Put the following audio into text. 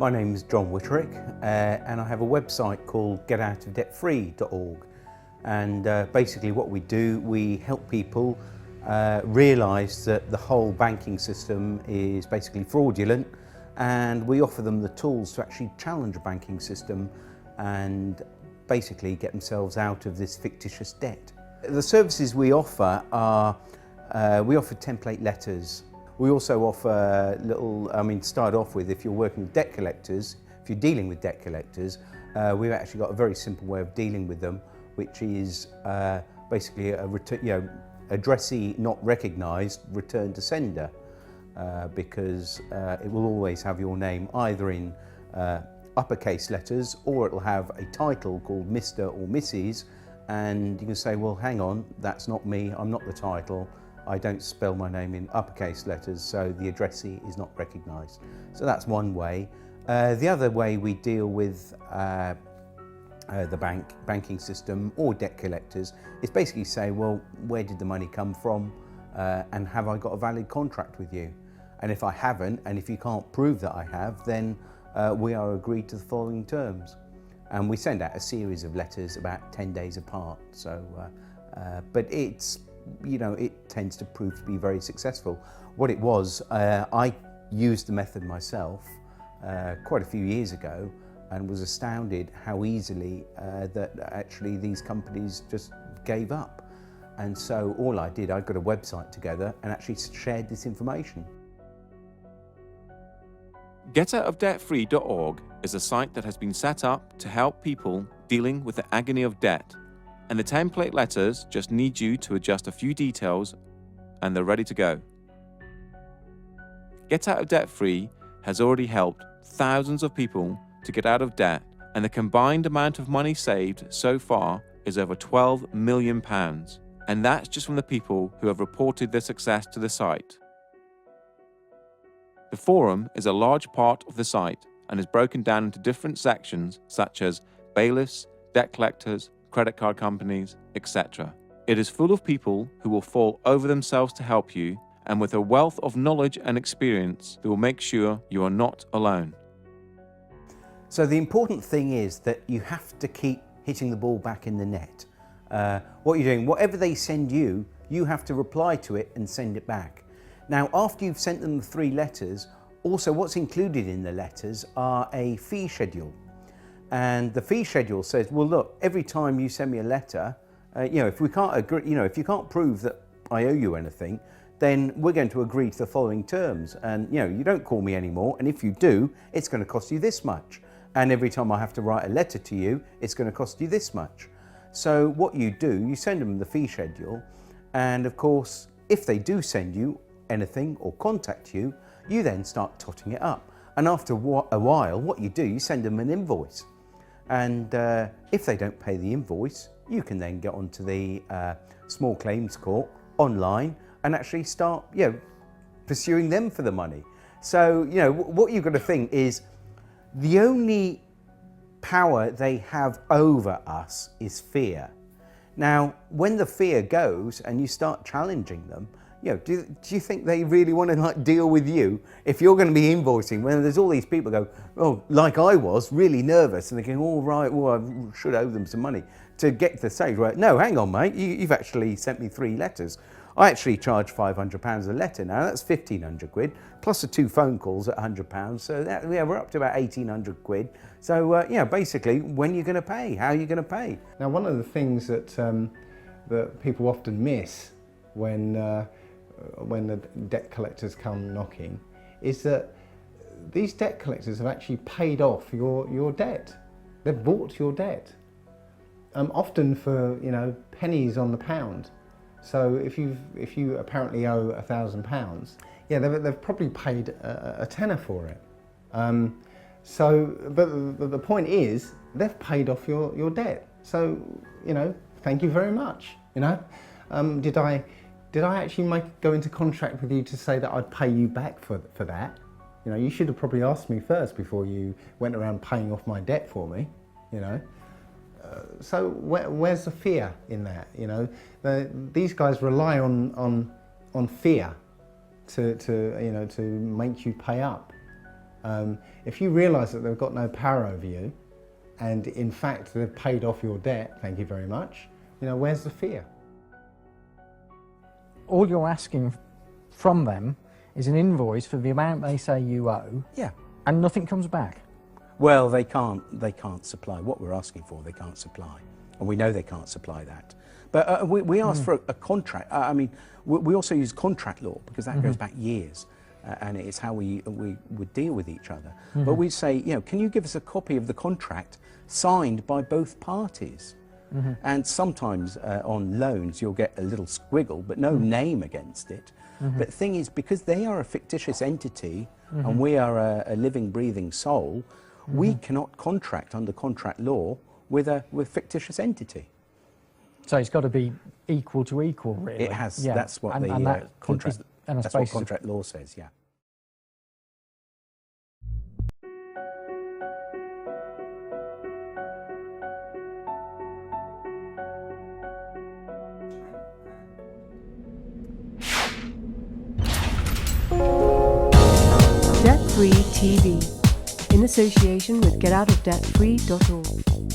My name is Jon Witterick and I have a website called Getoutofdebtfree.org, and basically what we do, we help people realise that the whole banking system is basically fraudulent, and we offer them the tools to actually challenge a banking system and basically get themselves out of this fictitious debt. The services we offer are, we offer template letters. We also offer start off with, if you're working with debt collectors, if you're dealing with debt collectors, we've actually got a very simple way of dealing with them, which is basically a addressee not recognised, return to sender, because it will always have your name either in uppercase letters, or it'll have a title called Mr. or Mrs. And you can say, well, hang on, that's not me, I'm not the title. I don't spell my name in uppercase letters, so the addressee is not recognised. So that's one way. The other way we deal with the banking system or debt collectors is basically say, well, where did the money come from, and have I got a valid contract with you? And if I haven't, and if you can't prove that I have, then we are agreed to the following terms. And we send out a series of letters about 10 days apart. So, but it's, it tends to prove to be very successful. What it was, I used the method myself quite a few years ago and was astounded how easily that actually these companies just gave up. And so all I did, I got a website together and actually shared this information. Getoutofdebtfree.org is a site that has been set up to help people dealing with the agony of debt. And the template letters just need you to adjust a few details and they're ready to go. Get Out of Debt Free has already helped thousands of people to get out of debt, and the combined amount of money saved so far is over £12 million. And that's just from the people who have reported their success to the site. The forum is a large part of the site and is broken down into different sections such as bailiffs, debt collectors, credit card companies, etc. It is full of people who will fall over themselves to help you, and with a wealth of knowledge and experience that will make sure you are not alone. So the important thing is that you have to keep hitting the ball back in the net. What you're doing, whatever they send you, you have to reply to it and send it back. Now, after you've sent them the 3 letters, also what's included in the letters are a fee schedule. And the fee schedule says, well, look, every time you send me a letter, if we can't agree, if you can't prove that I owe you anything, then we're going to agree to the following terms. And, you don't call me anymore. And if you do, it's going to cost you this much. And every time I have to write a letter to you, it's going to cost you this much. So what you do, you send them the fee schedule. And of course, if they do send you anything or contact you, you then start totting it up. And after a while, what you do, you send them an invoice. And if they don't pay the invoice, you can then get onto the small claims court online and actually start, pursuing them for the money. So, what you've got to think is the only power they have over us is fear. Now, when the fear goes and you start challenging them, do you think they really want to deal with you if you're going to be invoicing when there's all these people go, oh, like I was, really nervous, and they're going, all right, well, I should owe them some money to get to the stage where, no, hang on, mate, you've actually sent me 3 letters. I actually charge £500 a letter now. That's 1,500 quid, plus the 2 phone calls at £100. So that, we're up to about 1,800 quid. So basically, when are you going to pay? How are you going to pay? Now, one of the things that that people often miss when the debt collectors come knocking is that these debt collectors have actually paid off your debt. They've bought your debt, often for pennies on the pound. So if you apparently owe £1,000, they've probably paid a tenner for it. But the point is they've paid off your debt. So thank you very much. Did I actually go into contract with you to say that I'd pay you back for that? You should have probably asked me first before you went around paying off my debt for me. So where's the fear in that? These guys rely on fear to make you pay up. If you realise that they've got no power over you, and in fact they've paid off your debt, thank you very much, you know, where's the fear? All you're asking from them is an invoice for the amount they say you owe, Yeah. and nothing comes back. Well, they can't supply what we're asking for. They can't supply, and we know they can't supply that. But we asked for a contract. I mean, we also use contract law because that goes back years, and it's how we would deal with each other. But we'd say, you know, can you give us a copy of the contract signed by both parties? And sometimes on loans you'll get a little squiggle, but no name against it. But the thing is, because they are a fictitious entity and we are a living, breathing soul, we cannot contract under contract law with a fictitious entity. So it's got to be equal to equal, really. It has. Yeah. That's what And the that contract. is- and That's what contract law says. Yeah. Debt Free TV, in association with Getoutofdebtfree.org.